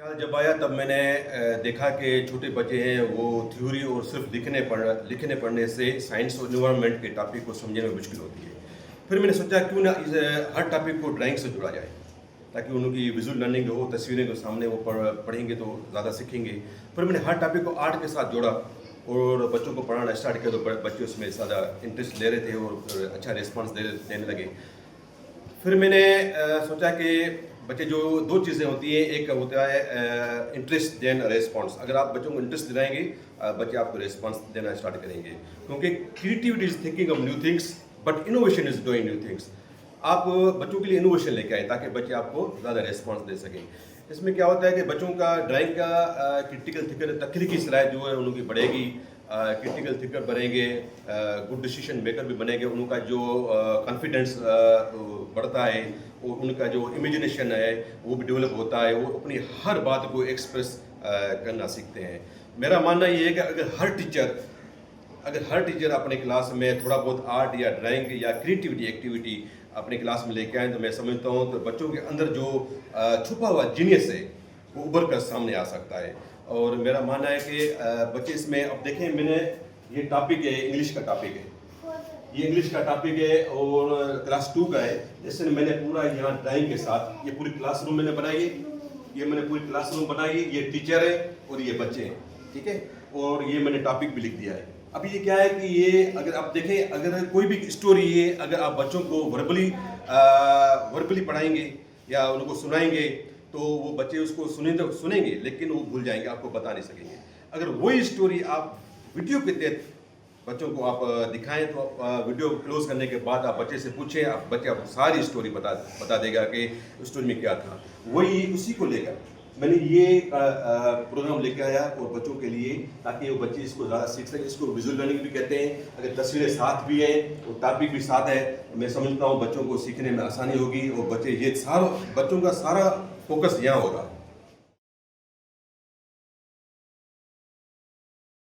ख्याल जब आया तब मैंने देखा कि छोटे बच्चे हैं वो थ्योरी और सिर्फ लिखने पढ़ने से साइंस और इन्वायरमेंट के टॉपिक को समझने में मुश्किल होती है। फिर मैंने सोचा क्यों ना हर टॉपिक को ड्राइंग से जुड़ा जाए ताकि उनकी विजुअल लर्निंग हो, तस्वीरें के सामने वो पढ़ेंगे तो ज़्यादा सीखेंगे। फिर मैंने हर टॉपिक को आर्ट के साथ जोड़ा और बच्चों को पढ़ाना स्टार्ट किया तो बच्चे उसमें ज़्यादा इंटरेस्ट ले रहे थे और अच्छा रिस्पॉन्स देने लगे। फिर मैंने सोचा कि बच्चे जो दो चीज़ें होती हैं, एक होता है इंटरेस्ट देन रेस्पॉन्स। अगर आप बच्चों को इंटरेस्ट दिलाएंगे बच्चे आपको रेस्पॉन्स देना स्टार्ट करेंगे, क्योंकि creativity is thinking of new things but innovation is doing new things. आप बच्चों के लिए इनोवेशन लेके आए ताकि बच्चे आपको ज़्यादा रेस्पॉन्स दे सकें। इसमें क्या होता है कि बच्चों का ड्राइंग का क्रिटिकल थिंकर तख्लीकी सलाहियत जो है उनकी बढ़ेगी, क्रिटिकल थिंकर बनेंगे, गुड डिसीजन मेकर भी बनेंगे, उनका जो कॉन्फिडेंस बढ़ता है और उनका जो इमेजिनेशन है वो भी डेवलप होता है, वो अपनी हर बात को एक्सप्रेस करना सीखते हैं। मेरा मानना ये है कि अगर हर टीचर अपने क्लास में थोड़ा बहुत आर्ट या ड्राइंग या क्रिएटिविटी एक्टिविटी अपने क्लास में लेके आए तो मैं समझता हूँ तो बच्चों के अंदर जो छुपा हुआ जीनियस है वो उभर कर सामने आ सकता है। और मेरा मानना है कि बच्चे इसमें, अब देखें मैंने ये टॉपिक है, इंग्लिश का टॉपिक है, ये इंग्लिश का टॉपिक है और क्लास 2 का है। जैसे मैंने पूरा यहाँ ड्राइंग के साथ ये पूरी क्लासरूम मैंने बनाई है, ये मैंने पूरी क्लासरूम बनाई है, ये टीचर है और ये बच्चे हैं, ठीक है, और ये मैंने टॉपिक भी लिख दिया है। अभी ये क्या है कि ये अगर आप देखें, अगर कोई भी स्टोरी है अगर आप बच्चों को वर्बली पढ़ाएंगे या उनको सुनाएंगे तो वो बच्चे उसको सुनेंगे लेकिन वो भूल जाएंगे, आपको बता नहीं सकेंगे। अगर वही स्टोरी आप वीडियो के तहत बच्चों को आप दिखाएं तो वीडियो क्लोज करने के बाद आप बच्चे से पूछें, बच्चे आपको सारी स्टोरी बता देगा कि स्टोरी में क्या था। वही उसी को लेकर मैंने ये प्रोग्राम लेके आया और बच्चों के लिए, ताकि वो बच्चे इसको ज़्यादा सीख सकें। इसको विजुअल लर्निंग भी कहते हैं। अगर तस्वीरें साथ भी हैं और टॉपिक भी साथ है, मैं समझता हूँ बच्चों को सीखने में आसानी होगी और बच्चे ये बच्चों का सारा फोकस यहाँ होगा।